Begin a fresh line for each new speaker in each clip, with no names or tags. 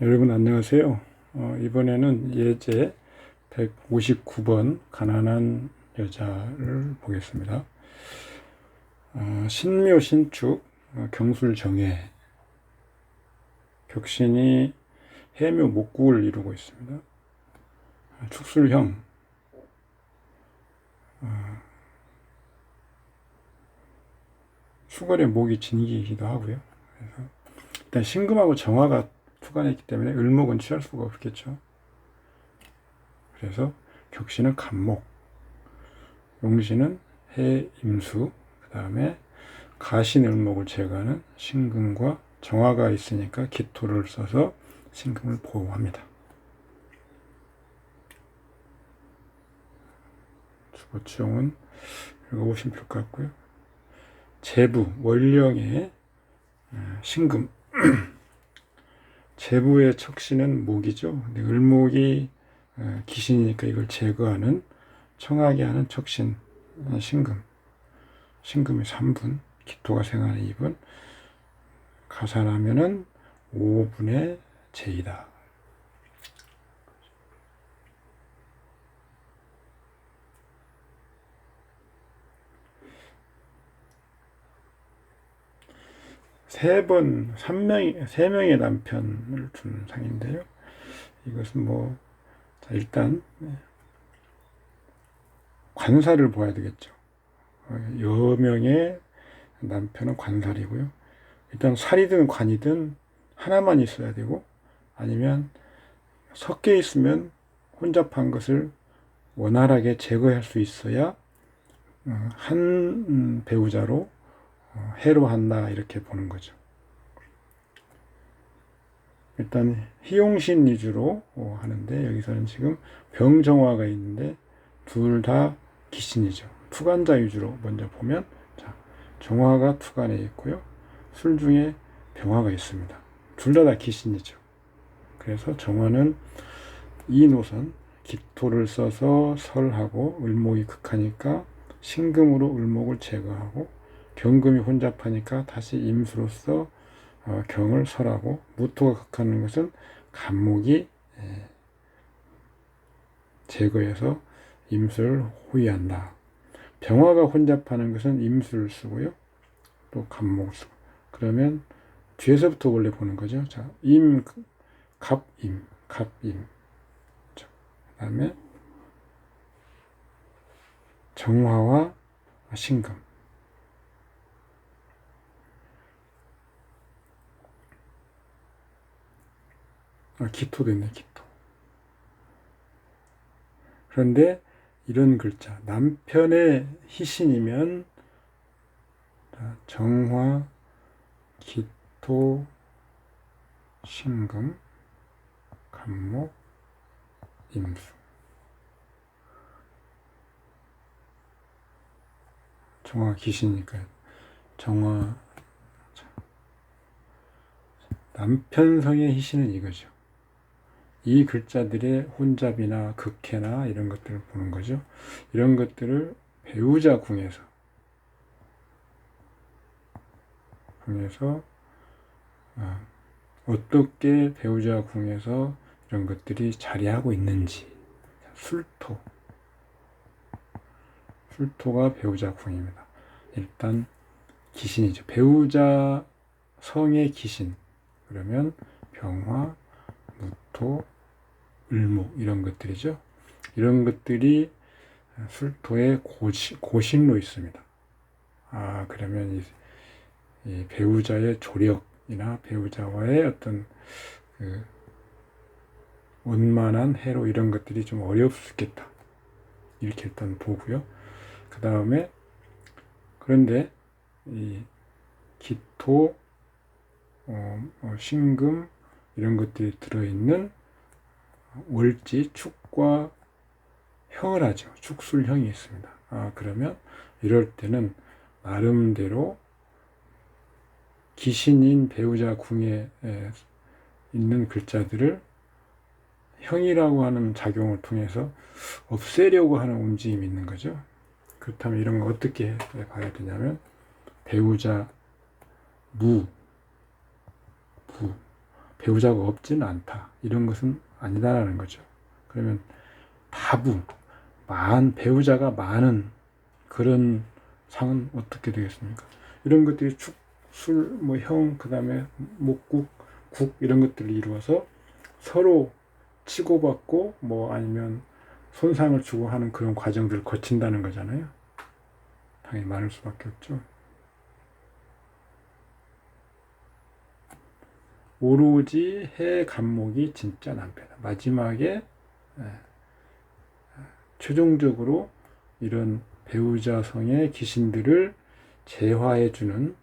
여러분 안녕하세요. 이번에는 예제 159번 가난한 여자를 보겠습니다. 신묘 신축 경술 정해 격신이 해묘 목국을 이루고 있습니다. 축술형 수걸의 목이 진기이기도 하고요. 그래서 일단 신금하고 정화가 투관했기 때문에 을목은 취할 수가 없겠죠. 그래서 격신은 간목, 용신은 해, 임수, 그 다음에 가신, 을목을 제거하는 신금과 정화가 있으니까 기토를 써서 신금을 보호합니다. 주보치용은 읽어보시면 좋을 것 같고요. 제부, 월령의 신금. 제부의 척신은 목이죠. 근데 을목이 기신이니까 이걸 제거하는, 청하게 하는 척신, 신금. 신금이 3분, 기토가 생하는 2분, 가산하면은 5분의 제이다. 세 명의 남편을 둔 상인데요. 이것은 자, 일단, 관사를 보아야 되겠죠. 여명의 남편은 관살이고요. 일단 살이든 관이든 하나만 있어야 되고, 아니면 섞여 있으면 혼잡한 것을 원활하게 제거할 수 있어야 한 배우자로 해로한다, 이렇게 보는 거죠. 일단 희용신 위주로 하는데, 여기서는 지금 병정화가 있는데 둘 다 기신이죠. 투간자 위주로 먼저 보면, 자, 정화가 투간에 있고요, 술 중에 병화가 있습니다. 둘 다 기신이죠. 그래서 정화는 이 노선, 기토를 써서 설하고, 을목이 극하니까 신금으로 을목을 제거하고, 경금이 혼잡하니까 다시 임수로서 경을 설하고, 무토가 극하는 것은 간목이 제거해서 임수를 호위한다. 병화가 혼잡하는 것은 임수를 쓰고요, 또 간목을 쓰고. 그러면 뒤에서부터 원래 보는 거죠. 자, 갑임. 그 다음에 정화와 신금. 기토도 있네, 기토. 그런데 이런 글자, 남편의 희신이면 정화, 기토, 신금, 간목, 임수. 정화 기시니까 정화, 남편성의 희신은 이거죠. 이 글자들의 혼잡이나 극해나 이런 것들을 보는 거죠. 이런 것들을 배우자 궁에서 어떻게 배우자 궁에서 이런 것들이 자리하고 있는지. 술토가 배우자 궁입니다. 일단 기신이죠. 배우자 성의 기신. 그러면 병화, 무토, 을목, 이런 것들이죠. 이런 것들이 술토의 고신로 있습니다. 그러면 이 배우자의 조력이나 배우자와의 어떤 원만한 해로, 이런 것들이 좀 어렵겠다, 이렇게 일단 보고요. 그 다음에, 그런데 이 기토, 신금, 이런 것들이 들어있는 월지, 축과 형을 하죠. 축술형이 있습니다. 그러면 이럴 때는 나름대로 기신인 배우자 궁에 있는 글자들을 형이라고 하는 작용을 통해서 없애려고 하는 움직임이 있는 거죠. 그렇다면 이런 거 어떻게 봐야 되냐면, 배우자 무, 부, 배우자가 없지는 않다. 이런 것은 아니다라는 거죠. 그러면 다부, 배우자가 많은 그런 상은 어떻게 되겠습니까? 이런 것들이 축, 술, 형, 그 다음에 목국, 국 이런 것들을 이루어서 서로 치고받고 아니면 손상을 주고 하는 그런 과정들을 거친다는 거잖아요. 당연히 많을 수밖에 없죠. 오로지 해 간목이 진짜 남편이다. 마지막에 최종적으로 이런 배우자성의 귀신들을 제화해주는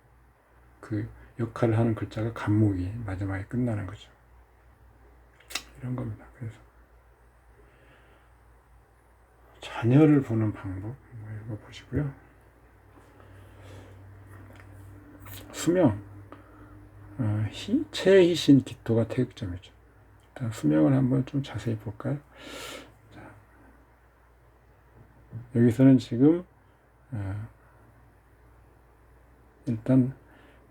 그 역할을 하는 글자가 간목이 마지막에 끝나는 거죠. 이런 겁니다. 그래서 자녀를 보는 방법 읽어보시고요. 수명, 체희신 기토가 태극점이죠. 일단 수명을 한번 좀 자세히 볼까요? 자, 여기서는 지금 일단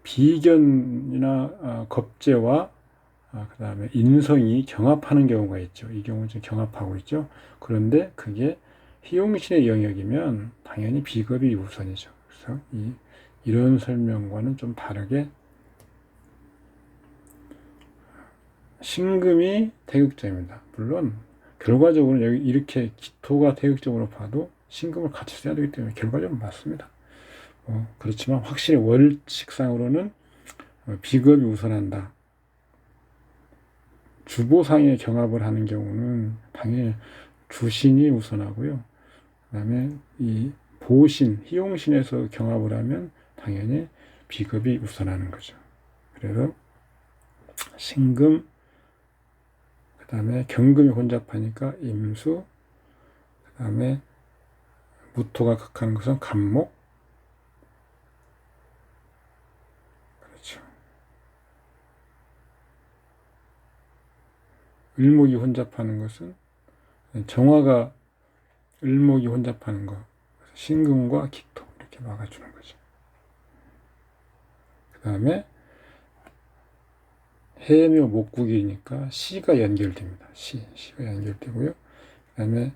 비견이나 겁재와 그 다음에 인성이 경합하는 경우가 있죠. 이 경우는 지금 경합하고 있죠. 그런데 그게 희용신의 영역이면 당연히 비겁이 우선이죠. 그래서 이런 설명과는 좀 다르게 신금이 태극점입니다. 물론 결과적으로 여기 이렇게 기토가 태극점으로 봐도 신금을 같이 써야 되기 때문에 결과적으로 맞습니다. 그렇지만 확실히 월칙상으로는 비겁이 우선한다. 주보상에 경합을 하는 경우는 당연히 주신이 우선하고요. 그 다음에 이 보신, 희용신에서 경합을 하면 당연히 비겁이 우선하는 거죠. 그래서 신금, 그 다음에 경금이 혼잡하니까 임수, 그 다음에 무토가 극하는 것은 간목, 그렇죠. 을목이 혼잡하는 것은 정화가 을목이 혼잡하는 거, 신금과 기토 이렇게 막아주는 거죠. 그 다음에 해묘 목국이니까 시가 연결됩니다. 시가 연결되고요. 그 다음에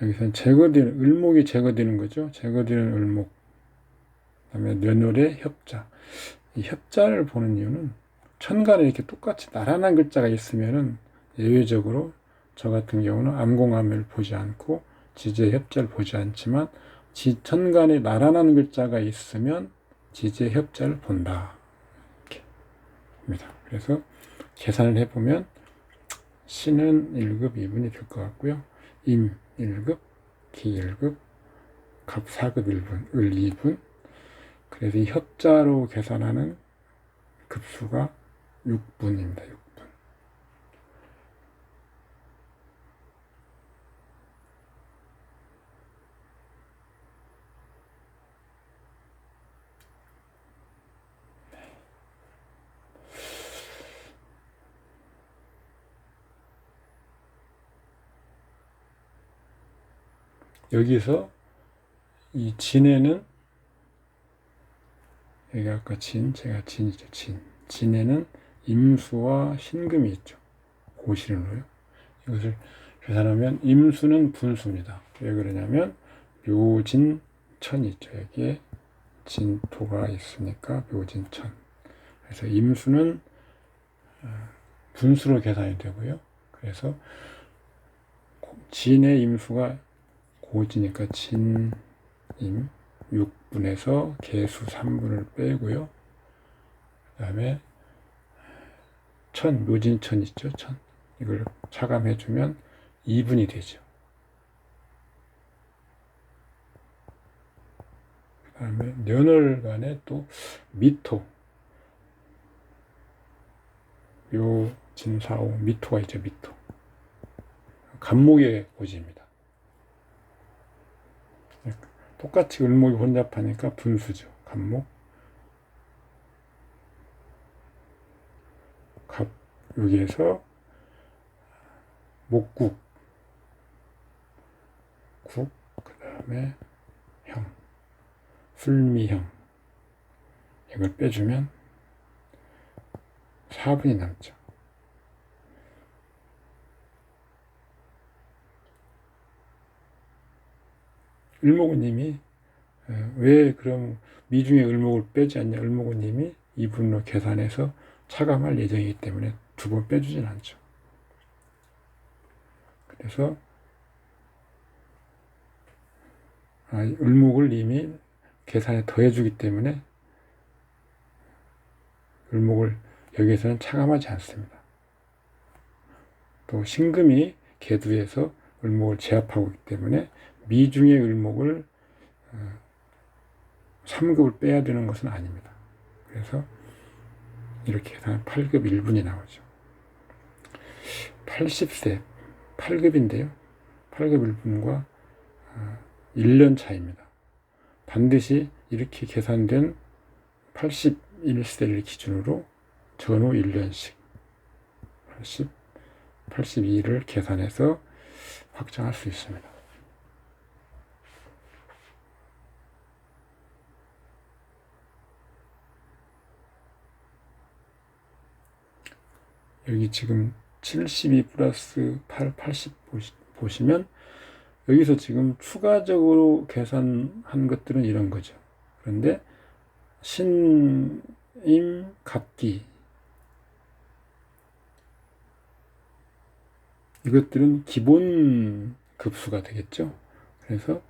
여기서는 제거되는, 을목이 제거되는 거죠. 제거되는 을목. 그 다음에 뇌놀의 협자. 이 협자를 보는 이유는 천간에 이렇게 똑같이 나란한 글자가 있으면은 예외적으로 저 같은 경우는 암공암을 보지 않고 지지의 협자를 보지 않지만 천간에 나란한 글자가 있으면 지지의 협자를 본다. 이렇게 봅니다. 그래서 계산을 해보면 신은 1급 2분이 될 것 같고요. 임 1급, 기 1급, 갑 4급 1분, 을 2분. 그래서 이 협자로 계산하는 급수가 6분입니다. 6분. 여기서 이 진에는 여기 아까 제가 진이죠. 진에는 임수와 신금이 있죠. 고신으로요. 이것을 계산하면 임수는 분수입니다. 왜 그러냐면 묘진천이 있죠. 여기에 진토가 있으니까 묘진천. 그래서 임수는 분수로 계산이 되고요. 그래서 진의 임수가 고지니까 진임 6분에서 개수 3분을 빼고요. 그 다음에 묘진천 있죠. 이걸 차감해주면 2분이 되죠. 그 다음에 뇌월간에 또 미토, 묘진사오 미토가 있죠. 미토. 간목의 고지입니다. 똑같이 을목이 혼잡하니까 분수죠. 간목, 갑, 여기에서 목국, 국, 그 다음에 형, 술미형. 이걸 빼주면 4분이 남죠. 을목우님이 왜 그럼 미중의 을목을 빼지 않냐? 을목우님이 2분으로 계산해서 차감할 예정이기 때문에 2번 빼주진 않죠. 그래서 을목을 이미 계산에 더해주기 때문에 을목을 여기에서는 차감하지 않습니다. 또 신금이 계두에서 을목을 제압하고 있기 때문에 미중의 을목을 3급을 빼야 되는 것은 아닙니다. 그래서 이렇게 해서 8급 1분이 나오죠. 80세 8급인데요. 8급 1분과 1년 차입니다. 반드시 이렇게 계산된 81세를 기준으로 전후 1년씩 82를 계산해서 확정할 수 있습니다. 여기 지금 72 플러스 8, 80 보시면 여기서 지금 추가적으로 계산한 것들은 이런 거죠. 그런데 신임, 갑기 이것들은 기본 급수가 되겠죠. 그래서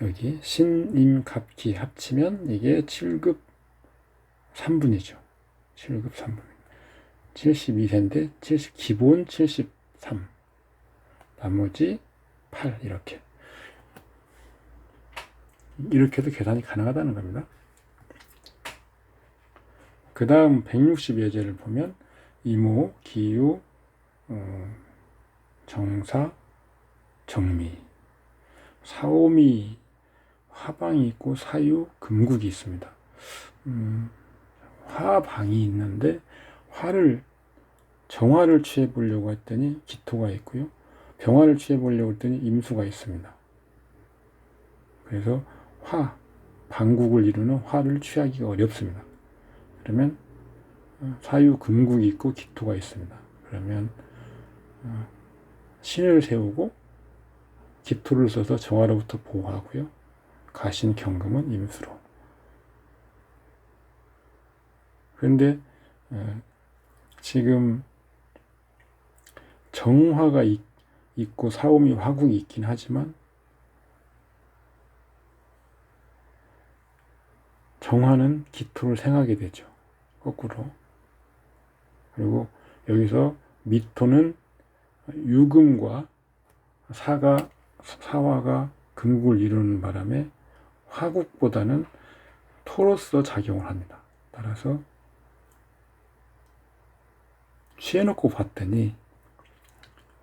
여기 신임, 갑기 합치면 이게 7급 3분이죠. 7급 3분. 72세인데 기본 73. 나머지 8 이렇게도 계산이 가능하다는 겁니다. 그 다음 160예제를 보면 이모, 기유, 정사, 정미, 사오미, 화방이 있고 사유, 금국이 있습니다. 화방이 있는데 정화를 취해 보려고 했더니 기토가 있고요. 병화를 취해 보려고 했더니 임수가 있습니다. 그래서 방국을 이루는 화를 취하기가 어렵습니다. 그러면 사유, 금국이 있고 기토가 있습니다. 그러면 신을 세우고 기토를 써서 정화로부터 보호하고요. 가신, 경금은 임수로. 그런데 지금 정화가 있고 사오미, 화국이 있긴 하지만 정화는 기토를 생하게 되죠. 거꾸로. 그리고 여기서 미토는 유금과 사화가 금국을 이루는 바람에 화국보다는 토로서 작용을 합니다. 따라서 취해놓고 봤더니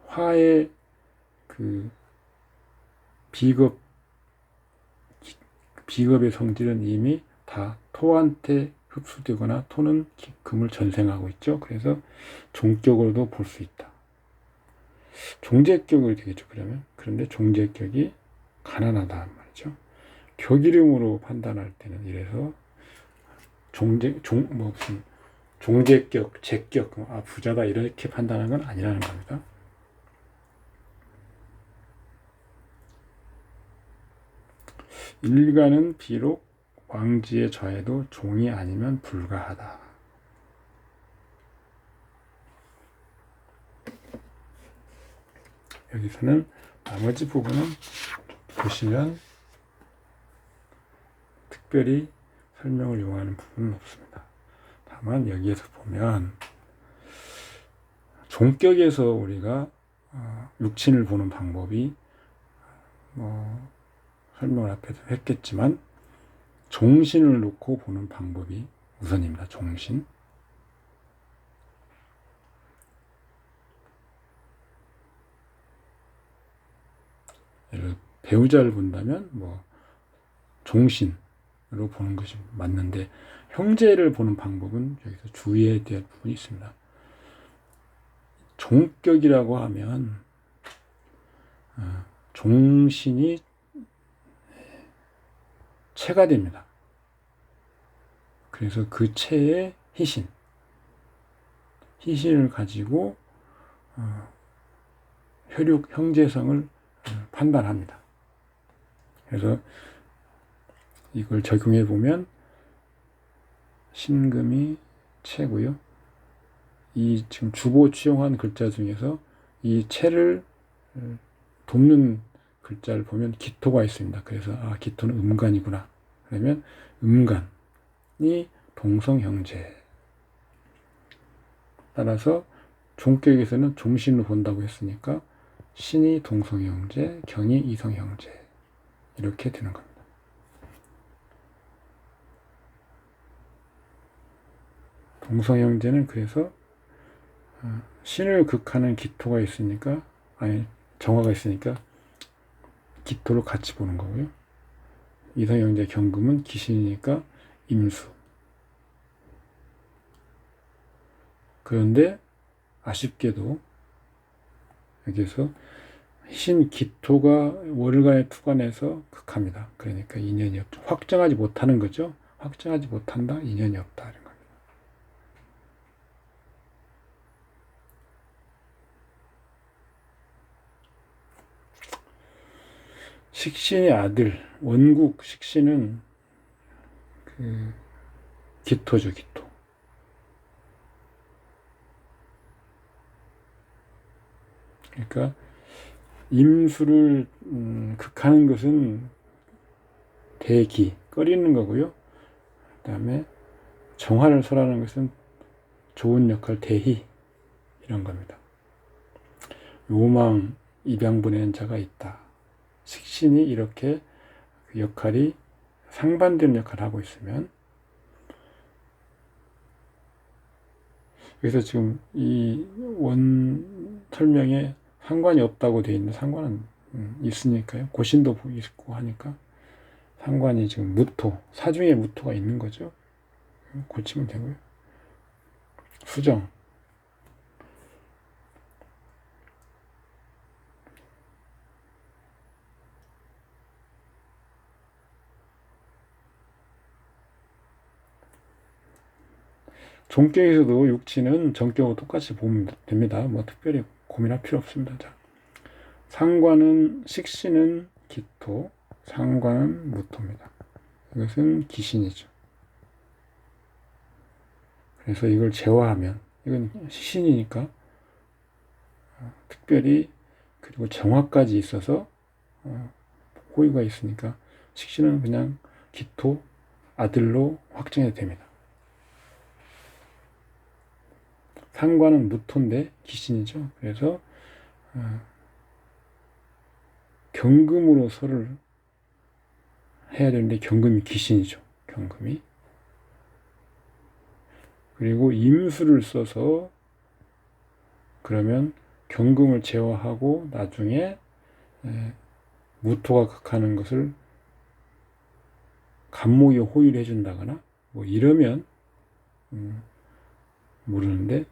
화의 그 비겁의 성질은 이미 다 토한테 흡수되거나 토는 금을 전생하고 있죠. 그래서 종격으로도 볼 수 있다. 종제격이 되겠죠. 그런데 종제격이 가난하다 말이죠. 격이름으로 판단할 때는 이래서 종제격, 제격, 부자다 이렇게 판단하는 건 아니라는 겁니다. 일간은 비록 왕지에 좌해도 종이 아니면 불가하다. 여기서는 나머지 부분은 보시면 특별히 설명을 요하는 부분은 없습니다. 다만 여기에서 보면 종격에서 우리가 육친을 보는 방법이 설명을 앞에서 했겠지만 종신을 놓고 보는 방법이 우선입니다. 종신. 배우자를 본다면 종신으로 보는 것이 맞는데 형제를 보는 방법은 여기서 주의해야 될 부분이 있습니다. 종격이라고 하면 종신이 체가 됩니다. 그래서 그 체의 희신을 가지고 혈육 형제성을 판단합니다. 그래서 이걸 적용해 보면 신금이 채고요. 이 지금 주보 취용한 글자 중에서 이 채를 돕는 글자를 보면 기토가 있습니다. 그래서 기토는 음간이구나. 그러면 음간이 동성형제. 따라서 종격에서는 종신으로 본다고 했으니까 신이 동성형제, 경이 이성형제 이렇게 되는 겁니다. 동성형제는 그래서 신을 극하는 기토가 있으니까 정화가 있으니까 기토를 같이 보는 거고요. 이성형제 경금은 기신이니까 임수. 그런데 아쉽게도 여기서 신 기토가 월간에 투관해서 극합니다. 그러니까 인연이 없죠. 확정하지 못하는 거죠. 확정하지 못한다, 인연이 없다 이런 겁니다. 식신의 아들 원국 식신은 기토죠, 기토. 그러니까 임수를 극하는 것은 대기, 끓이는 거고요. 그 다음에 정화를 설하는 것은 좋은 역할, 대희 이런 겁니다. 요망 입양분의 자가 있다. 식신이 이렇게 역할이 상반되는 역할을 하고 있으면, 그래서 지금 이 원 설명에 상관이 없다고 되어 있는 상관은 있으니까요. 고신도 있고 하니까 상관이 지금 무토, 사중에 무토가 있는 거죠. 고치면 되고요. 수정. 종격에서도 육치는 정격하고 똑같이 보면 됩니다. 뭐 특별히 고민할 필요 없습니다. 자, 상관은 식신은 기토, 상관은 무토입니다. 이것은 기신이죠. 그래서 이걸 제화하면 이건 신이니까 특별히 그리고 정화까지 있어서 호의가 있으니까 식신은 그냥 기토 아들로 확정해도 됩니다. 상관은 무토인데 기신이죠. 그래서 경금으로 설을 해야 되는데 경금이 기신이죠. 경금이. 그리고 임수를 써서 그러면 경금을 제어하고 나중에 무토가 극하는 것을 간목이 호의를 해준다거나 뭐 이러면 모르는데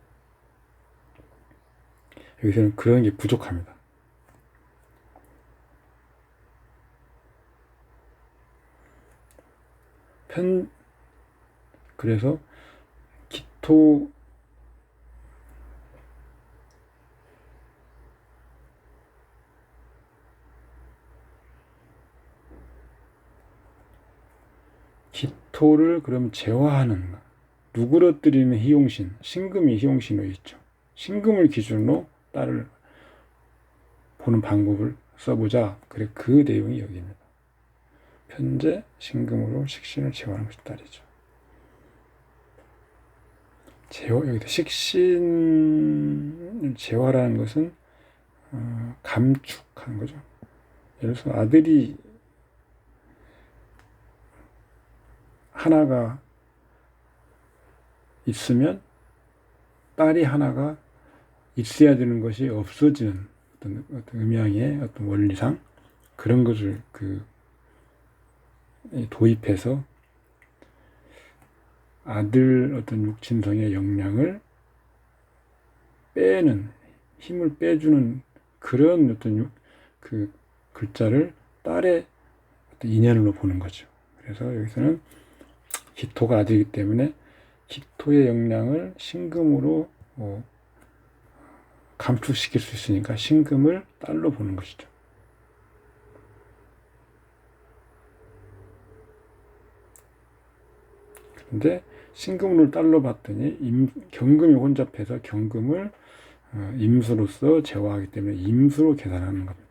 여기서는 그런 게 부족합니다. 그래서 기토를 그럼 제화하는 누그러뜨리는 희용신, 신금이 희용신으로 있죠. 신금을 기준으로 딸을 보는 방법을 써보자. 그래, 그 내용이 여기입니다. 편제 신금으로 식신을 제화하는 것이 딸이죠. 여기서 식신을 제화라는 것은 감축하는 거죠. 예를 들어서 아들이 하나가 있으면 딸이 하나가 있어야 되는 것이 없어지는 어떤 음양의 어떤 원리상 그런 것을 도입해서 아들 어떤 육친성의 역량을 빼는 힘을 빼주는 그런 어떤 글자를 딸의 어떤 인연으로 보는 거죠. 그래서 여기서는 기토가 아들이기 때문에 기토의 역량을 신금으로 감축시킬 수 있으니까 신금을 딸로 보는 것이죠. 근데 신금을 딸로 봤더니 경금이 혼잡해서 경금을 임수로서 제화하기 때문에 임수로 계산하는 겁니다.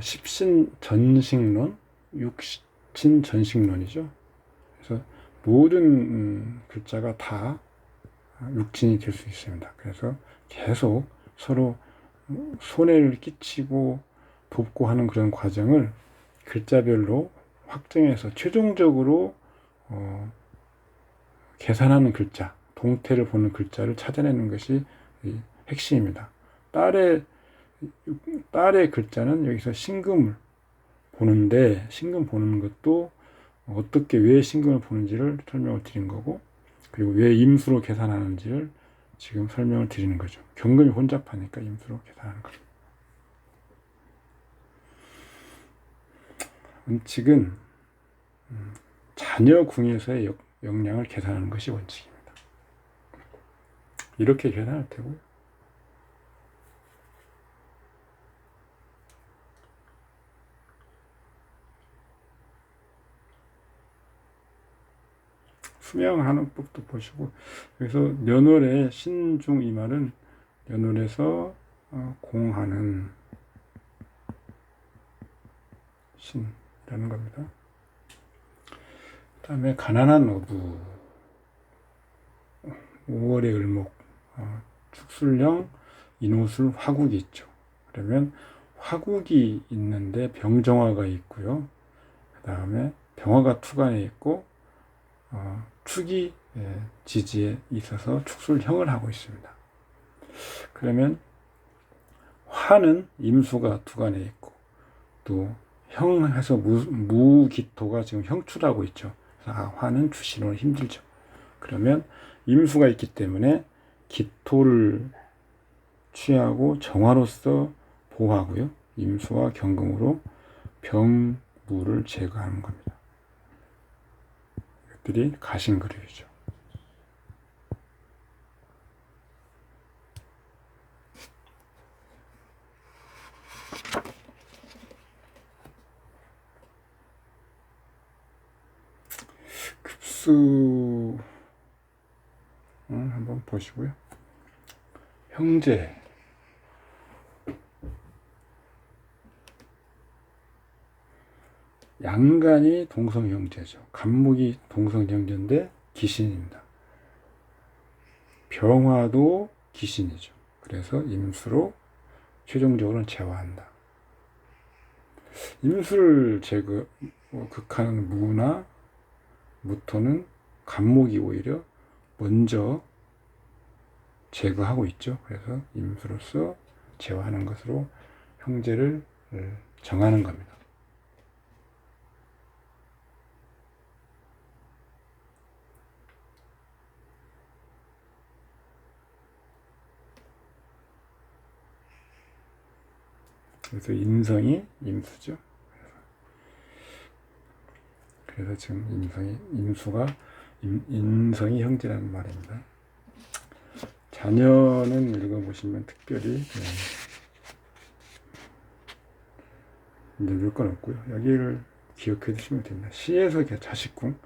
십신전식론, 육신전식론이죠. 그래서 모든 글자가 다 육진이 될 수 있습니다. 그래서 계속 서로 손해를 끼치고 돕고 하는 그런 과정을 글자별로 확정해서 최종적으로 계산하는 글자, 동태를 보는 글자를 찾아내는 것이 핵심입니다. 딸의 글자는 여기서 신금을 보는데, 신금 보는 것도 어떻게 왜 신금을 보는지를 설명을 드린 거고, 그리고 왜 임수로 계산하는지를 지금 설명을 드리는 거죠. 경금이 혼잡하니까 임수로 계산하는 거죠. 원칙은 자녀 궁에서의 역량을 계산하는 것이 원칙입니다. 이렇게 계산할 테고요. 수명하는 법도 보시고, 그래서 년월의 신중 이 말은 년월에서 공하는 신이라는 겁니다. 그 다음에 가난한 어부, 5월의 을목, 축술령, 인호술, 화국이 있죠. 그러면 화국이 있는데 병정화가 있고요. 그 다음에 병화가 투간에 있고 축이 지지에 있어서 축술형을 하고 있습니다. 그러면 화는 임수가 투간에 있고 또 형해서 무기토가 지금 형출하고 있죠. 그래서 화는 주신으로 힘들죠. 그러면 임수가 있기 때문에 기토를 취하고 정화로서 보호하고요. 임수와 경금으로 병무를 제거하는 겁니다. 이것들이 가신그룹이죠. 급수 한번 보시고요. 형제, 양간이 동성형제죠. 간목이 동성형제인데 기신입니다. 병화도 기신이죠. 그래서 임수로 최종적으로는 제화한다. 임수를 극하는 무나 무토는 간목이 오히려 먼저 제거하고 있죠. 그래서 임수로서 제화하는 것으로 형제를 정하는 겁니다. 그래서 인성이 임수죠. 그래서 지금 인성이 형제라는 말입니다. 자녀는 읽어보시면 특별히 읽을 건 없고요. 여기를 기억해 두시면 됩니다. 시에서 자식궁.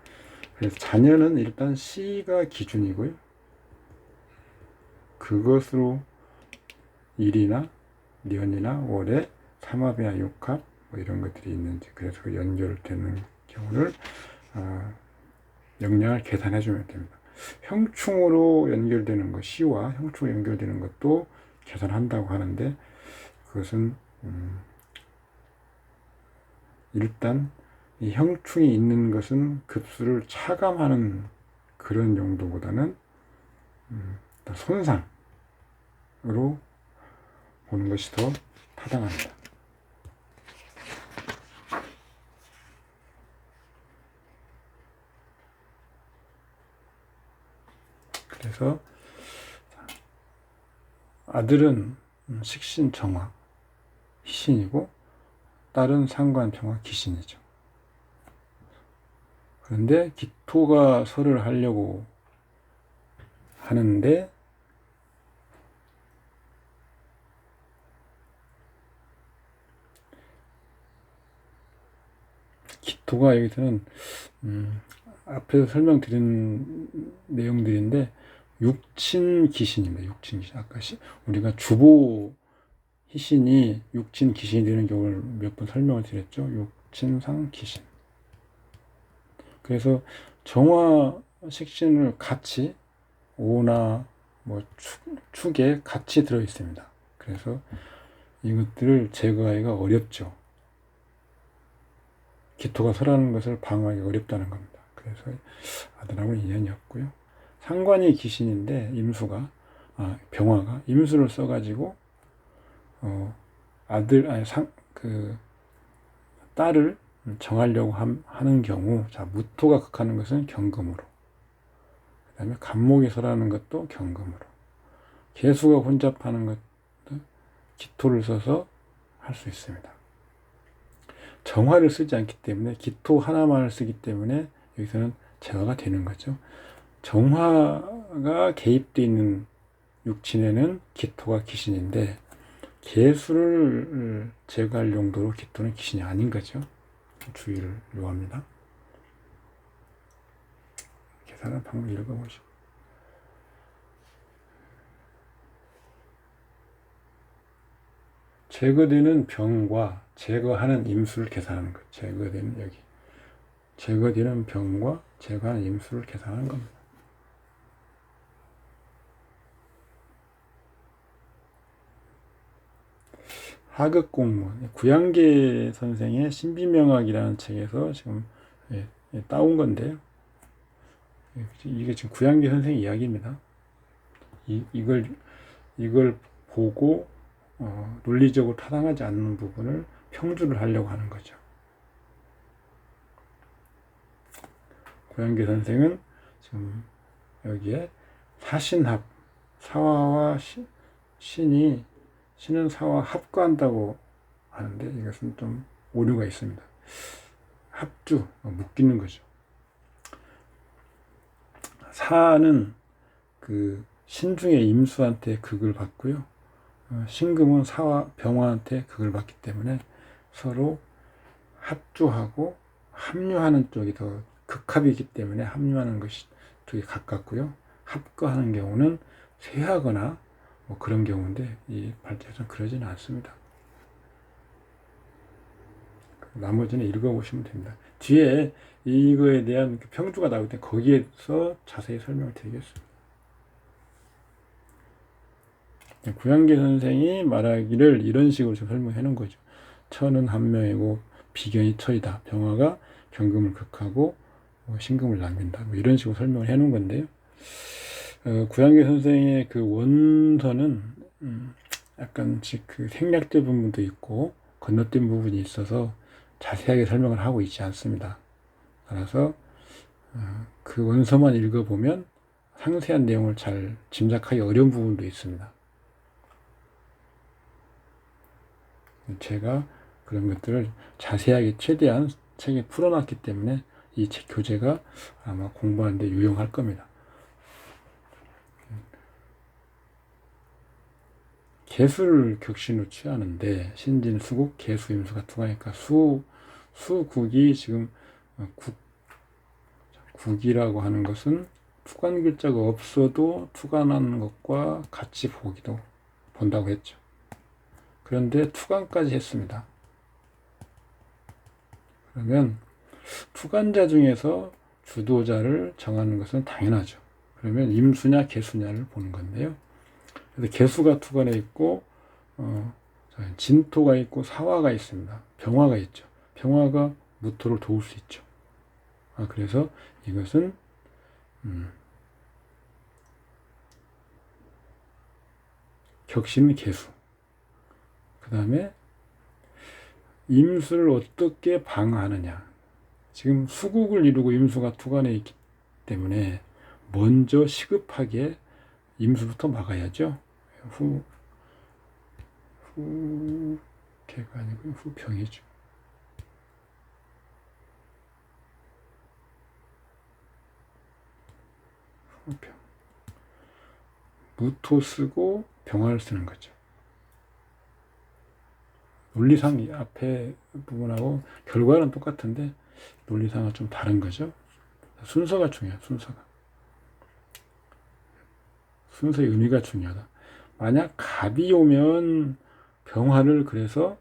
그래서 자녀는 일단 시가 기준이고요. 그것으로 일이나 년이나 월에 삼합이나 육합 이런 것들이 있는지, 그래서 그 연결되는 경우를 역량을 계산해 주면 됩니다. 형충으로 연결되는 것, 시와 형충으로 연결되는 것도 계산한다고 하는데, 그것은 일단 이 형충이 있는 것은 급수를 차감하는 그런 용도보다는 손상으로 보는 것이 더 타당합니다. 그래서 아들은 식신 정화 희신이고 딸은 상관 평화 기신이죠. 그런데 기토가 설을 하려고 하는데 기토가 여기서는 앞에서 설명드린 내용들인데 육친 귀신입니다. 육친 귀신. 아까 우리가 주보 희신이 육친 귀신이 되는 경우를 몇 번 설명을 드렸죠. 육친상 귀신. 그래서 정화 식신을 같이 오나 뭐 축에 같이 들어 있습니다. 그래서 이것들을 제거하기가 어렵죠. 기토가 설하는 것을 방어하기 어렵다는 겁니다. 그래서 아들하고는 인연이 없고요. 상관이 귀신인데 병화가 임수를 써가지고 딸을 정하려고 하는 경우, 자, 무토가 극하는 것은 경금으로, 그 다음에 간목이 설하는 것도 경금으로, 개수가 혼잡하는 것도 기토를 써서 할 수 있습니다. 정화를 쓰지 않기 때문에, 기토 하나만을 쓰기 때문에 여기서는 제화가 되는 거죠. 정화가 개입되어 있는 육친에는 기토가 귀신인데, 개수를 제거할 용도로 기토는 귀신이 아닌 거죠. 주의를 요합니다. 계산한 방법 읽어보시고. 제거되는 병과 제거하는 임수를 계산하는 것. 제거되는 병과 제거하는 임수를 계산하는 겁니다. 하급 공무원, 구양계 선생의 신비명학이라는 책에서 지금 따온 건데요. 이게 지금 구양계 선생의 이야기입니다. 이걸 보고 논리적으로 타당하지 않는 부분을 평주를 하려고 하는 거죠. 구양계 선생은 지금 여기에 사신합, 사화와 신은 사와 합과한다고 하는데 이것은 좀 오류가 있습니다. 합주, 묶이는 거죠. 사는 그 신중의 임수한테 극을 받고요. 신금은 사와 병화한테 극을 받기 때문에 서로 합주하고 합류하는 쪽이 더 극합이기 때문에 합류하는 것이 쪽이 가깝고요. 합거하는 경우는 쇠하거나 뭐 그런 경우인데 이 발제에서는 그러지는 않습니다. 나머지는 읽어보시면 됩니다. 뒤에 이거에 대한 평주가 나올 때 거기에서 자세히 설명을 드리겠습니다. 구양계 선생이 말하기를 이런 식으로 설명해 놓은 거죠. 천은 한 명이고 비견이 처이다. 병화가 경금을 극하고 신금을 남긴다. 뭐 이런 식으로 설명을 해 놓은 건데요. 구양계 선생의 그 원서는 약간 그 생략된 부분도 있고 건너뛴 부분이 있어서 자세하게 설명을 하고 있지 않습니다. 따라서 그 원서만 읽어보면 상세한 내용을 잘 짐작하기 어려운 부분도 있습니다. 제가 그런 것들을 자세하게 최대한 책에 풀어놨기 때문에 이 책 교재가 아마 공부하는데 유용할 겁니다. 개수를 격신으로 취하는데 신진, 수국, 개수, 임수가 투가니까 수국이 지금 국이라고 하는 것은 투간 글자가 없어도 투간하는 것과 같이 본다고 했죠. 그런데 투간까지 했습니다. 그러면 투간자 중에서 주도자를 정하는 것은 당연하죠. 그러면 임수냐 개수냐를 보는 건데요. 그래서 개수가 투간에 있고 진토가 있고 사화가 있습니다. 병화가 있죠. 병화가 무토를 도울 수 있죠. 그래서 이것은 격신은 개수. 그 다음에 임수를 어떻게 방어하느냐. 지금 수국을 이루고 임수가 투간에 있기 때문에 먼저 시급하게 임수부터 막아야죠. 개가 아니고 후병이죠. 후병. 무토 쓰고 병화를 쓰는 거죠. 논리상 앞에 부분하고 결과는 똑같은데 논리상은 좀 다른 거죠. 순서가 중요해요. 순서의 의미가 중요하다. 만약 갑이 오면 병화를 그래서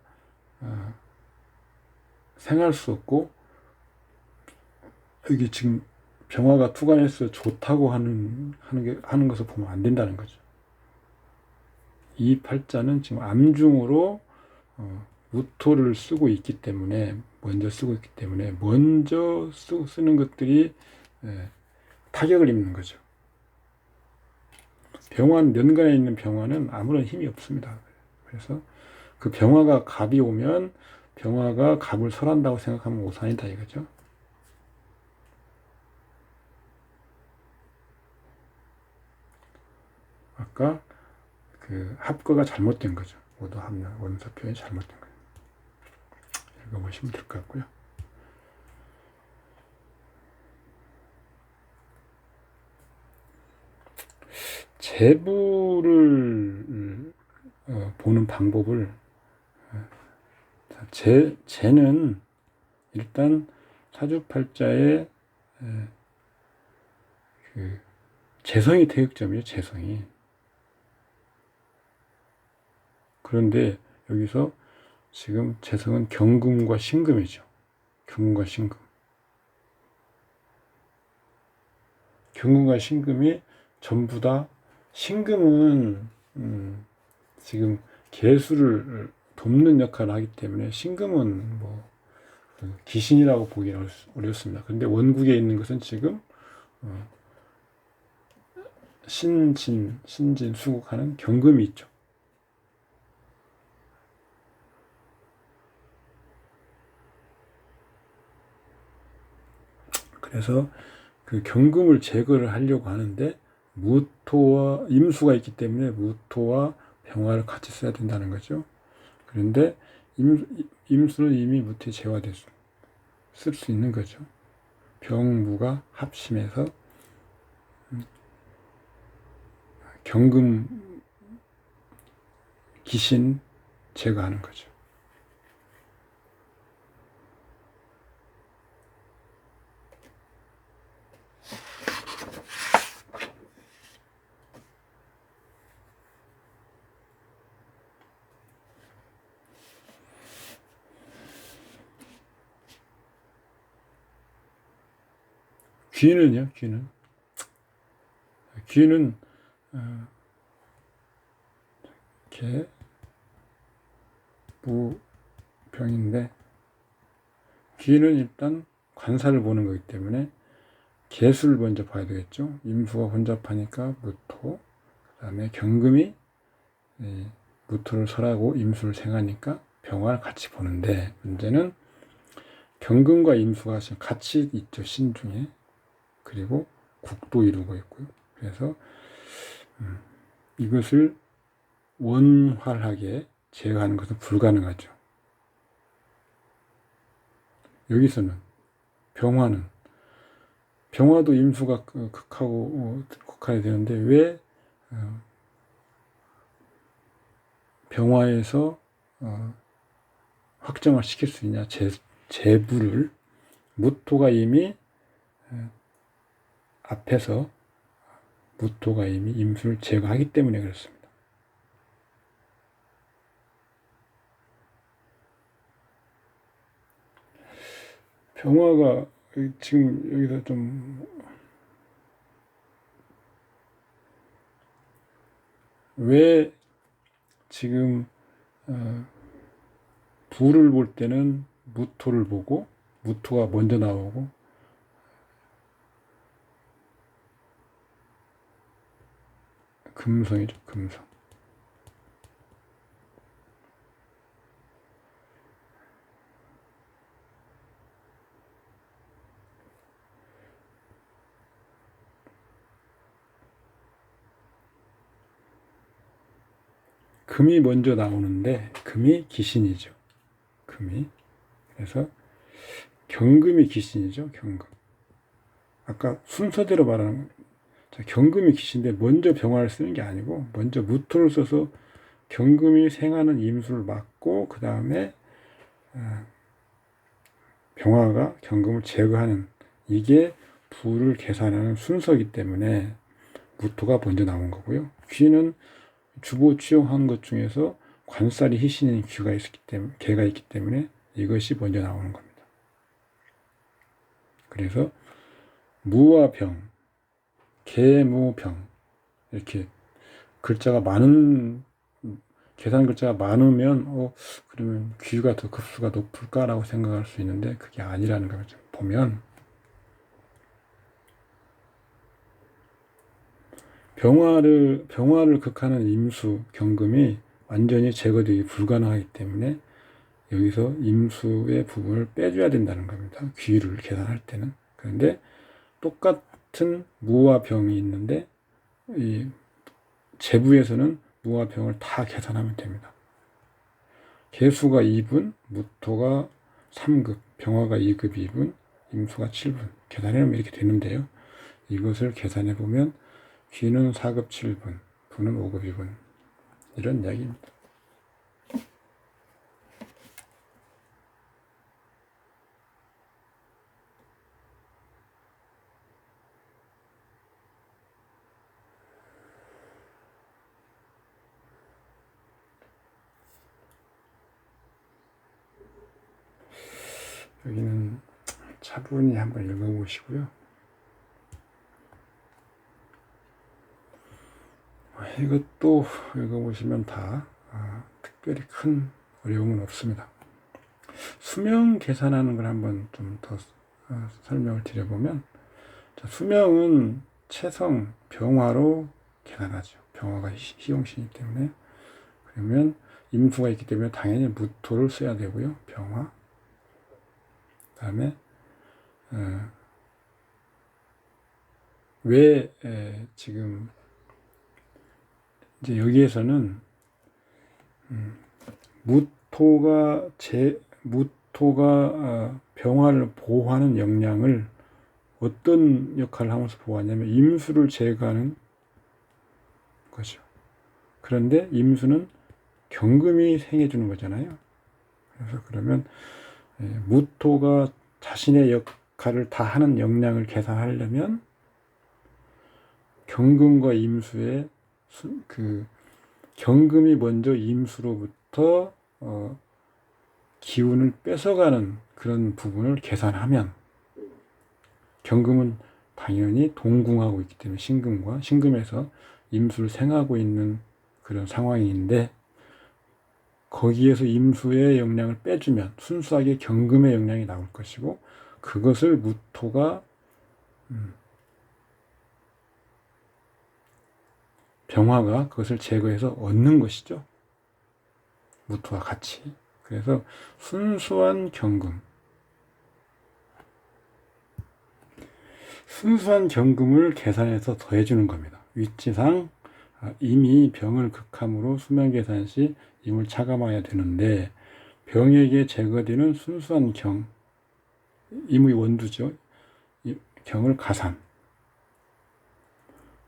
생할 수 없고, 여기 지금 병화가 투관해서 좋다고 하는 것을 보면 안 된다는 거죠. 이 팔자는 지금 암중으로 무토를 쓰고 있기 때문에, 먼저 쓰는 것들이 타격을 입는 거죠. 연간에 있는 병화는 아무런 힘이 없습니다. 그래서 그 병화가 갑이 오면 병화가 갑을 설한다고 생각하면 오산이다 이거죠. 아까 그 합거가 잘못된 거죠. 모두 합력 원서 표현이 잘못된 거예요. 읽어보시면 될 것 같고요. 재부를 보는 방법을, 재는 일단 사주팔자의 그 재성이 태극점이에요. 재성이. 그런데 여기서 지금 재성은 경금과 신금이죠. 경금과 신금이 전부 다, 신금은 지금 계수를 돕는 역할을 하기 때문에 신금은 귀신이라고 보기 어렵습니다. 그런데 원국에 있는 것은 지금 신진 수국하는 경금이 있죠. 그래서 그 경금을 제거를 하려고 하는데 무토와 임수가 있기 때문에 무토와 병화를 같이 써야 된다는 거죠. 그런데 임수는 이미 무토에 제화돼서 쓸 수 있는 거죠. 병무가 합심해서 경금 귀신 제거하는 거죠. 귀는요, 귀는 이렇게 무병인데, 귀는 일단 관사를 보는 거기 때문에 개수를 먼저 봐야 되겠죠. 임수가 혼잡하니까 무토, 그 다음에 경금이 무토를 설하고 임수를 생하니까 병화를 같이 보는데, 문제는 경금과 임수가 지금 같이 있죠. 신중에. 그리고 국도 이루고 있고요. 그래서 이것을 원활하게 제어하는 것은 불가능하죠. 여기서는 병화도 임수가 극하게 되는데, 왜 병화에서 확정을 시킬 수 있냐? 재부를 무토가 이미 앞에서 무토가 이미 임수를 제거하기 때문에 그렇습니다. 병화가 지금 여기서 좀, 왜 지금 부를 볼 때는 무토를 보고 무토가 먼저 나오고, 금성이죠. 금성. 금이 먼저 나오는데, 금이 귀신이죠. 그래서 경금이 귀신이죠. 경금. 아까 순서대로 말하는, 경금이 귀신인데 먼저 병화를 쓰는 게 아니고 먼저 무토를 써서 경금이 생하는 임수를 막고, 그 다음에 병화가 경금을 제거하는, 이게 부를 계산하는 순서이기 때문에 무토가 먼저 나온 거고요. 귀는 주보 취용한 것 중에서 관살이 희신인 개가 있기 때문에 이것이 먼저 나오는 겁니다. 그래서 무와 병, 개무병, 이렇게 글자가 많은, 계산 글자가 많으면 그러면 귀가 더 급수가 높을까라고 생각할 수 있는데 그게 아니라는 거죠. 보면 병화를 극하는 임수, 경금이 완전히 제거되기 불가능하기 때문에 여기서 임수의 부분을 빼줘야 된다는 겁니다. 귀를 계산할 때는. 그런데 똑같은 무와 병이 있는데 이 재부에서는 무와 병을 다 계산하면 됩니다. 개수가 2분, 무토가 3급, 병화가 2급 2분, 임수가 7분. 계산해보면 이렇게 되는데요. 이것을 계산해보면 귀는 4급 7분, 부는 5급 2분. 이런 이야기입니다. 여기는 차분히 한번 읽어보시고요. 이것도 읽어보시면 다 특별히 큰 어려움은 없습니다. 수명 계산하는 걸 한번 좀 더 설명을 드려보면, 자, 수명은 체성, 병화로 계산하죠. 병화가 희용신이기 때문에. 그러면 임수가 있기 때문에 당연히 무토를 써야 되고요. 병화. 그 다음에 왜 지금 이제 여기에서는 무토가 병화를 보호하는 역량을 어떤 역할을 하면서 보호하냐면 임수를 제거하는 거죠. 그런데 임수는 경금이 생해주는 거잖아요. 그래서 그러면 무토가 자신의 역할을 다 하는 역량을 계산하려면 경금과 임수의 경금이 먼저 임수로부터 기운을 뺏어가는 그런 부분을 계산하면, 경금은 당연히 동궁하고 있기 때문에 신금에서 임수를 생하고 있는 그런 상황인데, 거기에서 임수의 역량을 빼주면 순수하게 경금의 역량이 나올 것이고, 그것을 무토가 병화가 그것을 제거해서 얻는 것이죠. 무토와 같이. 그래서 순수한 경금을 계산해서 더해주는 겁니다. 위치상 이미 병을 극함으로 수명 계산 시 임을 차감해야 되는데, 병에게 제거되는 순수한 임의 원두죠. 경을 가산.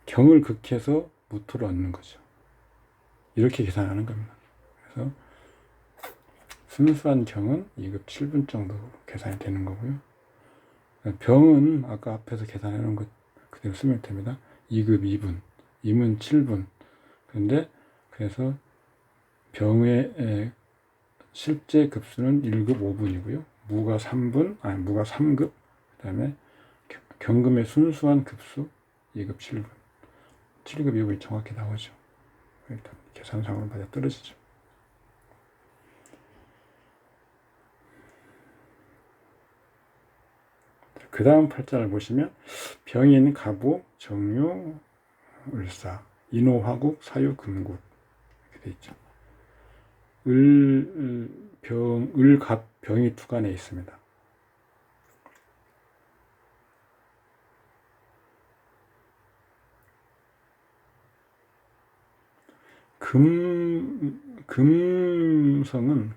경을 극해서 무토를 얻는 거죠. 이렇게 계산하는 겁니다. 그래서 순수한 경은 2급 7분 정도 계산이 되는 거고요. 병은 아까 앞에서 계산해 놓은 것 그대로 쓰면 됩니다. 2급 2분, 임은 7분. 그래서 병의 실제 급수는 1급 5분이고요. 무가 3급, 그 다음에 경금의 순수한 급수 2급 7분. 7급 2분이 정확히 나오죠. 일단 계산상으로 맞아 떨어지죠. 그 다음 팔자를 보시면 병인, 가보, 정유, 을사, 인호, 화국, 사유, 금국 이렇게 돼 있죠. 병이 투간에 있습니다.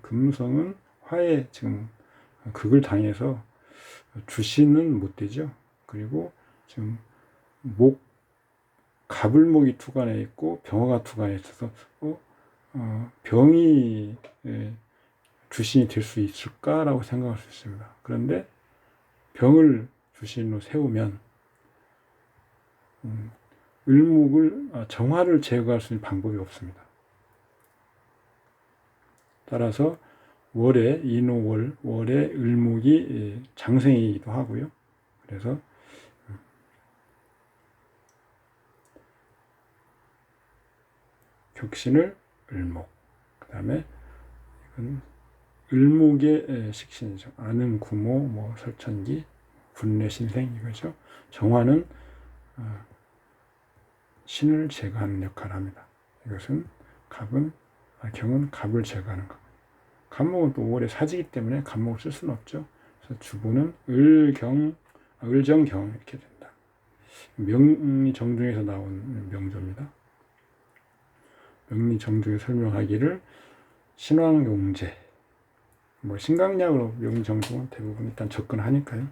금성은 화에 지금 극을 당해서 주시는 못 되죠. 그리고 지금 가불목이 투간에 있고 병화가 투간에 있어서 병이 주신이 될 수 있을까라고 생각할 수 있습니다. 그런데 병을 주신으로 세우면 정화를 제거할 수 있는 방법이 없습니다. 따라서 월에 인호월, 월에 을목이 장생이기도 하고요. 그래서 격신을 을목, 그 다음에 이건 을목의 식신이죠. 안음, 구모, 뭐 설천기, 분례, 신생 이거죠. 정화는 신을 제거하는 역할을 합니다. 이것은 경은 갑을 제거하는 것. 갑목은 또 5월에 사지기 때문에 갑목을 쓸 수는 없죠. 그래서 주부는 을정경 이렇게 된다. 명리정중에서 나온 명조입니다. 명리정중에 설명하기를 신왕용제, 뭐 신강약으로 명리정중은 대부분 일단 접근하니까요.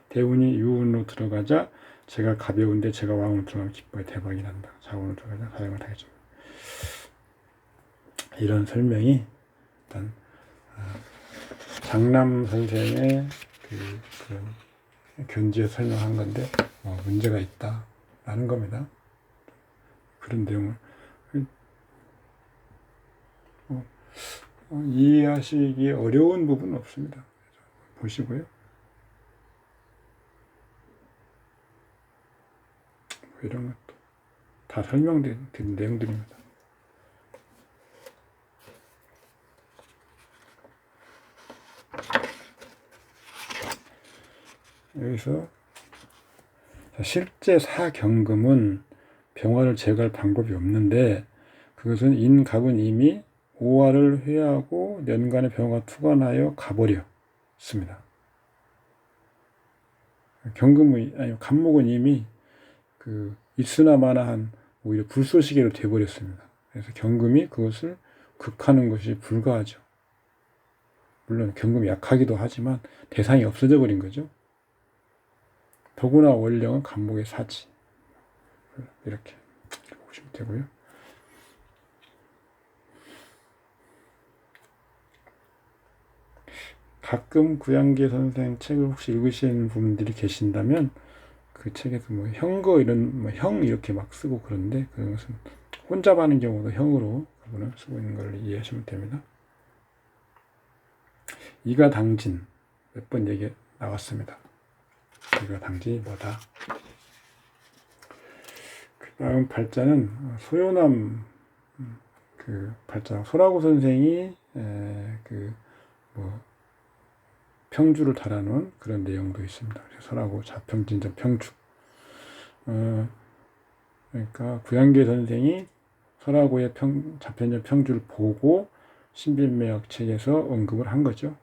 대운이 유운으로 들어가자 제가 가벼운데 제가 왕으로 들어가면 기뻐해 대박이 난다. 자운으로 들어가자 사용을 하겠죠. 이런 설명이 일단 장남 선생의 그런 견지에 설명한 건데 문제가 있다라는 겁니다. 그런 내용을 이해하시기 어려운 부분은 없습니다. 보시고요. 이런 것도 다 설명된 내용들입니다. 여기서 실제 사경금은 병화를 제거할 방법이 없는데 그것은 인갑은 이미 5화를 회하고 년간의 병화가 투관하여 가버렸습니다. 갑목은 이미 있으나 마나한 오히려 불쏘시개로 돼버렸습니다. 그래서 경금이 그것을 극하는 것이 불가하죠. 물론 경금이 약하기도 하지만 대상이 없어져 버린 거죠. 더구나 원령은 갑목의 사지. 이렇게 보시면 되고요. 가끔 구양계 선생 책을 혹시 읽으시는 분들이 계신다면 그 책에서 뭐 형거 이런 형 이렇게 막 쓰고 그런데 그런 것은 혼자 하는 경우도 형으로 그분은 쓰고 있는 걸 이해하시면 됩니다. 이가당진 몇 번 얘기 나왔습니다. 이가당진이 뭐다? 그 다음 발자는 소요남 발자 소라고 선생이 평주를 달아놓은 그런 내용도 있습니다. 소라고 자평진전 평주. 그러니까 구양계 선생이 소라고의 자평전 평주를 보고 신빈매학 책에서 언급을 한 거죠.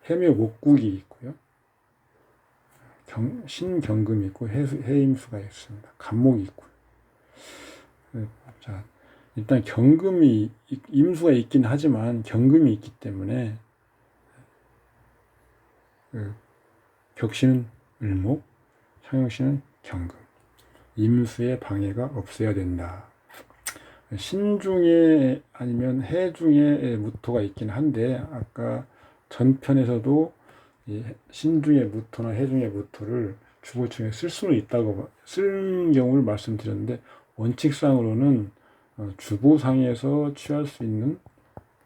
해묘 목국이 있고요. 신경금이 있고 해임수가 있습니다. 갑목이 있고요. 자, 일단 경금이 임수가 있긴 하지만 경금이 있기 때문에 격신은 을목, 상용신은 경금. 임수의 방해가 없어야 된다. 신중에 아니면 해중에 무토가 있긴 한데 아까 전편에서도 신중의 무토나 해중의 무토를 주보충에 쓸 수는 있다고 쓰는 경우를 말씀드렸는데 원칙상으로는 주보상에서 취할 수 있는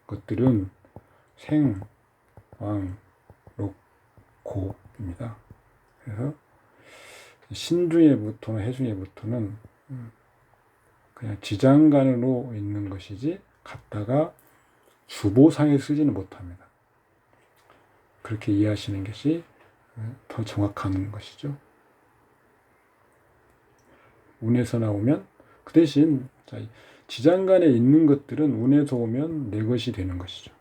것들은 생, 왕, 록, 고입니다. 그래서 신중의 무토나 해중의 무토는 그냥 지장간으로 있는 것이지 갖다가 주보상에 쓰지는 못합니다. 그렇게 이해하시는 것이 더 정확한 것이죠. 운에서 나오면 그 대신 지장간에 있는 것들은 운에서 오면 내 것이 되는 것이죠.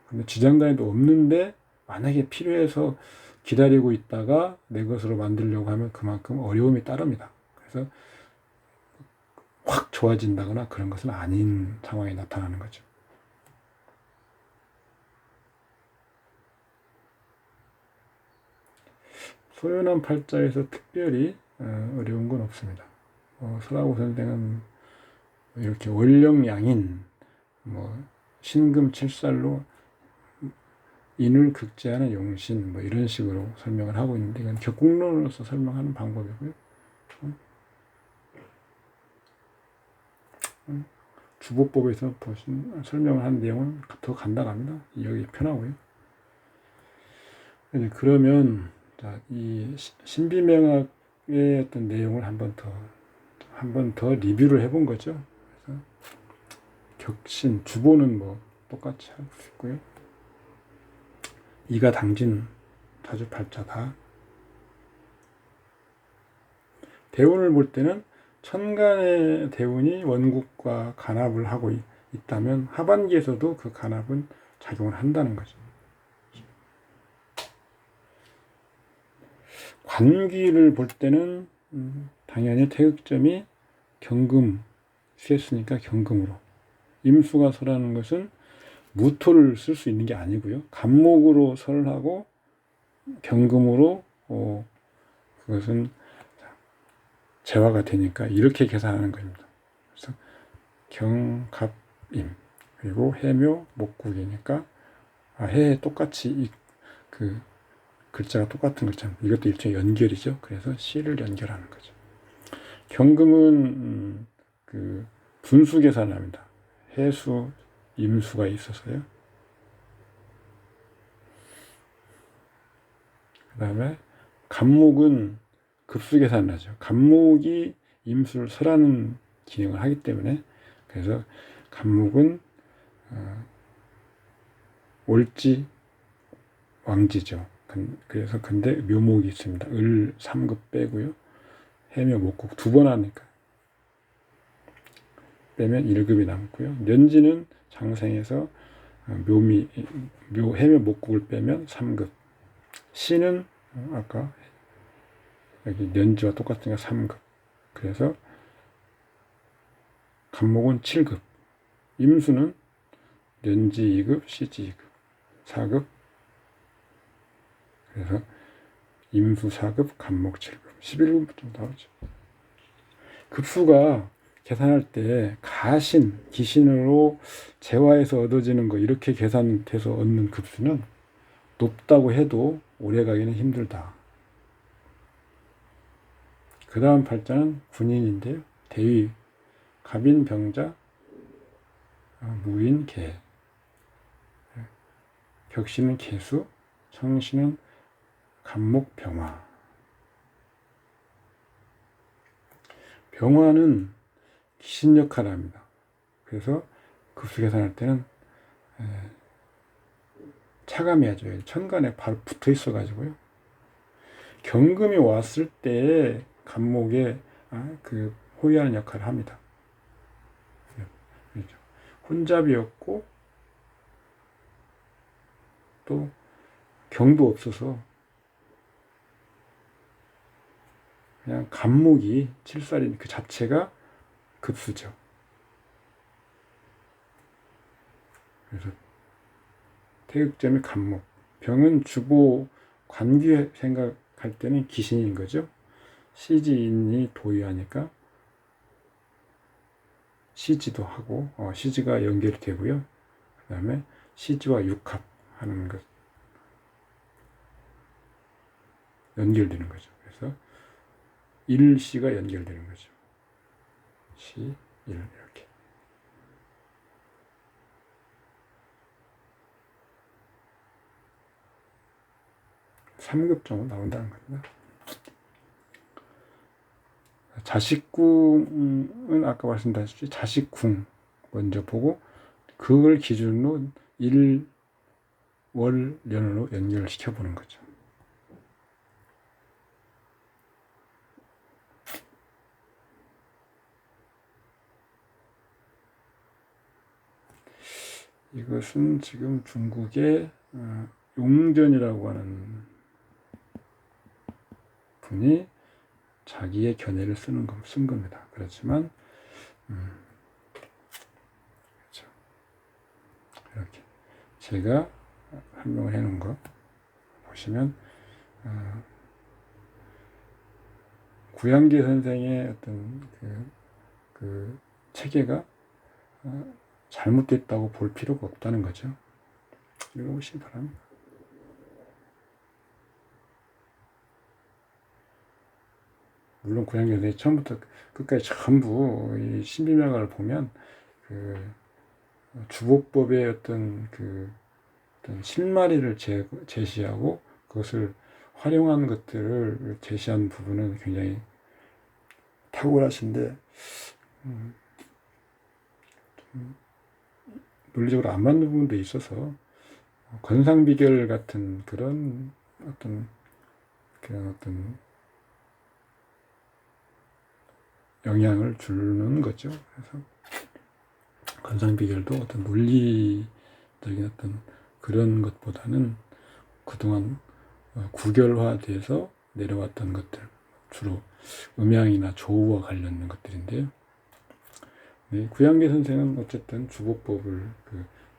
근데 지장간에도 없는데 만약에 필요해서 기다리고 있다가 내 것으로 만들려고 하면 그만큼 어려움이 따릅니다. 그래서 확 좋아진다거나 그런 것은 아닌 상황이 나타나는 거죠. 소연한 팔자에서 특별히 어려운 건 없습니다. 서라고 선생은 이렇게 원령양인 뭐 신금칠살로 인을 극제하는 용신 뭐 이런 식으로 설명을 하고 있는데 이건 격국론으로서 설명하는 방법이고요. 주보법에서 보신 설명을 한 내용은 더 간단합니다. 여기 편하고요. 그러면 자, 이 신비명학의 어떤 내용을 한 번 더 리뷰를 해본 거죠. 그래서 격신 주보는 뭐 똑같이 할 수 있고요. 이가 당진 사주팔자다. 대운을 볼 때는 천간의 대운이 원국과 간합을 하고 있다면 하반기에서도 그 간합은 작용을 한다는 거죠. 관기를 볼 때는 당연히 태극점이 경금 쓰였으니까 경금으로. 임수가 설하는 것은 무토를 쓸 수 있는 게 아니고요. 간목으로 설을 하고 경금으로 그것은 재화가 되니까 이렇게 계산하는 겁니다. 그래서 경갑임 그리고 해묘 목국이니까 해에 똑같이 그 글자가 똑같은 글자입니다. 이것도 일종의 연결이죠. 그래서 시를 연결하는 거죠. 경금은 그 분수 계산합니다. 해수, 임수가 있어서요. 그 다음에 간목은 급수 계산을 하죠. 간목이 임수를 설하는 기능을 하기 때문에 그래서 간목은 월지 왕지죠. 그래서 근데 묘목이 있습니다. 을 3급 빼고요. 해묘 목국 2번 하니까 빼면 1급이 남고요. 년지는 장생에서 해묘 목국을 빼면 3급. 시는 아까 여기 년지와 똑같으니까 3급. 그래서 간목은 7급. 임수는 년지 2급, 시지 2급, 4급. 그래서 임수 4급, 간목 7급, 11급 정도 나오죠. 급수가 계산할 때 가신, 기신으로 재화해서 얻어지는 거 이렇게 계산돼서 얻는 급수는 높다고 해도 오래 가기는 힘들다. 그 다음 팔자는 군인인데요. 대위, 갑인, 병자, 무인, 개. 격신은 개수, 청신은 간목, 병화. 병화는 기신 역할을 합니다. 그래서 급수 계산할 때는 차감해야죠. 천간에 바로 붙어 있어 가지고요. 경금이 왔을 때 간목에 그 호위하는 역할을 합니다. 그렇죠. 혼잡이었고 또 경도 없어서 그냥 간목이 칠살인 그 자체가 급수죠. 그래서 태극점이 간목. 병은 주보 관귀 생각할 때는 기신인 거죠. 시지인이 도의하니까 시지도 하고 시지가 연결이 되고요. 그 다음에 시지와 육합하는 것 연결되는 거죠. 그래서 일시가 연결되는 거죠. 시, 일 이렇게. 삼급 정도 나온다는 겁니다. 자식궁은 아까 말씀드렸듯이 자식궁 먼저 보고 그걸 기준으로 일, 월, 년으로 연결시켜 보는 거죠. 이것은 지금 중국의 용전이라고 하는 분이 자기의 견해를 쓴 겁니다. 그렇지만 그렇죠. 이렇게 제가 설명을 해놓은 거 보시면 구양계 선생의 어떤 그 체계가 잘못됐다고 볼 필요가 없다는 거죠. 읽어보시기 바랍니다. 물론 구약에서 처음부터 끝까지 전부 이 신비명을 보면 그 주복법의 어떤 실마리를 제시하고 그것을 활용한 것들을 제시한 부분은 굉장히 탁월하신데 논리적으로 안 맞는 부분도 있어서 권상비결 같은 그런 어떤 영향을 주는 거죠. 그래서 권상비결도 어떤 논리적인 어떤 그런 것보다는 그동안 구결화돼서 내려왔던 것들, 주로 음양이나 조우와 관련된 것들인데요. 네, 구양계 선생은 어쨌든 주복법을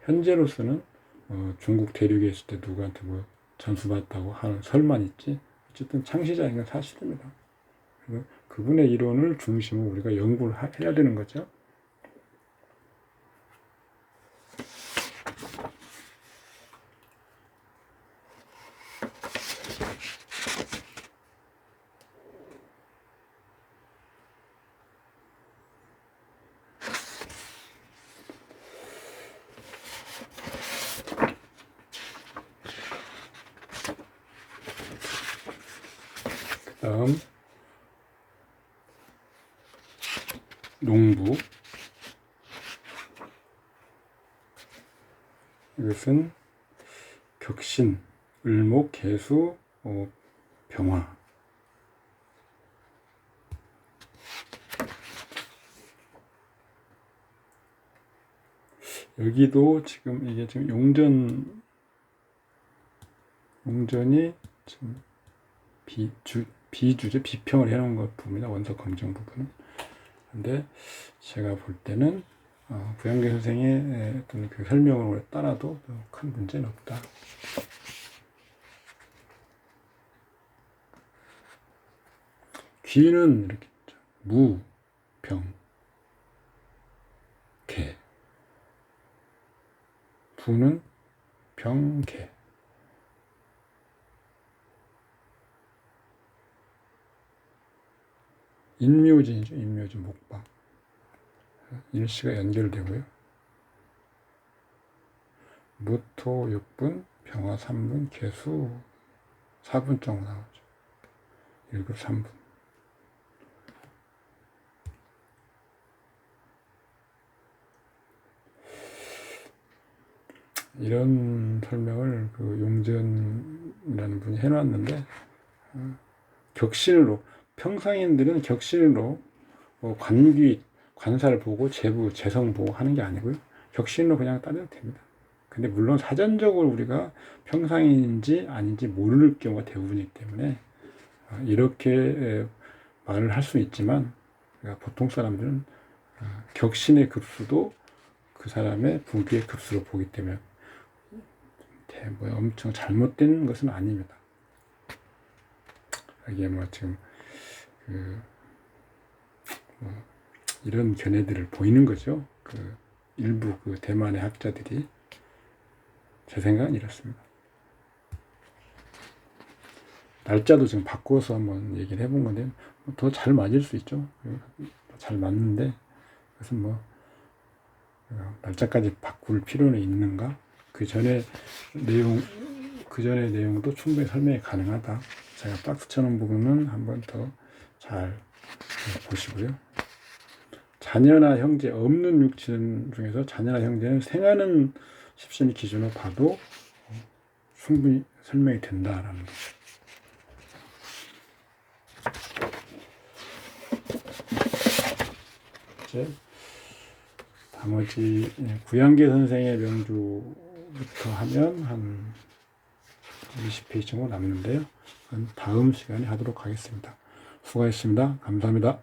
현재로서는 중국 대륙에 있을 때 누구한테 뭐 전수받았다고 하는 설만 있지, 어쨌든 창시자인 건 사실입니다. 그래서 그분의 이론을 중심으로 우리가 연구를 해야 되는 거죠. 다음 농부, 이것은 격신, 을목, 개수, 병화. 여기도 지금 이게 지금 용전이 지금 비주제 비평을 해놓은 것 부분이나 원석 검정 부분은. 근데 제가 볼 때는 구양계 선생의 어떤 그 설명을 따라도 큰 문제는 없다. 귀는 이렇게 무, 병, 개. 부는 병, 개. 인묘진이죠. 인묘진 목방. 일시가 연결되고요. 무토 6분, 병화 3분, 개수 4분 정도 나오죠. 1급 3분. 이런 설명을 용전이라는 분이 해놨는데, 격신으로, 평상인들은 격신으로 관귀, 관사를 보고 재부, 재성 보고 하는 게 아니고요. 격신으로 그냥 따져도 됩니다. 근데 물론 사전적으로 우리가 평상인지 아닌지 모를 경우가 대부분이기 때문에 이렇게 말을 할 수 있지만, 보통 사람들은 격신의 급수도 그 사람의 부귀의 급수로 보기 때문에 엄청 잘못된 것은 아닙니다. 이게 지금 이런 견해들을 보이는 거죠. 일부 대만의 학자들이. 제 생각은 이렇습니다. 날짜도 지금 바꿔서 한번 얘기를 해본 건데 더 잘 맞을 수 있죠. 잘 맞는데 그래서 날짜까지 바꿀 필요는 있는가? 그 전에 내용도 충분히 설명이 가능하다. 제가 박스 쳐놓은 부분은 한번 더 잘 보시고요. 자녀나 형제 없는 육신 중에서 자녀나 형제는 생하는 십신의 기준으로 봐도 충분히 설명이 된다라는 거죠. 이제 나머지 구양계 선생의 명주부터 하면 한 20페이지 정도 남는데요. 다음 시간에 하도록 하겠습니다. 수고하셨습니다. 감사합니다.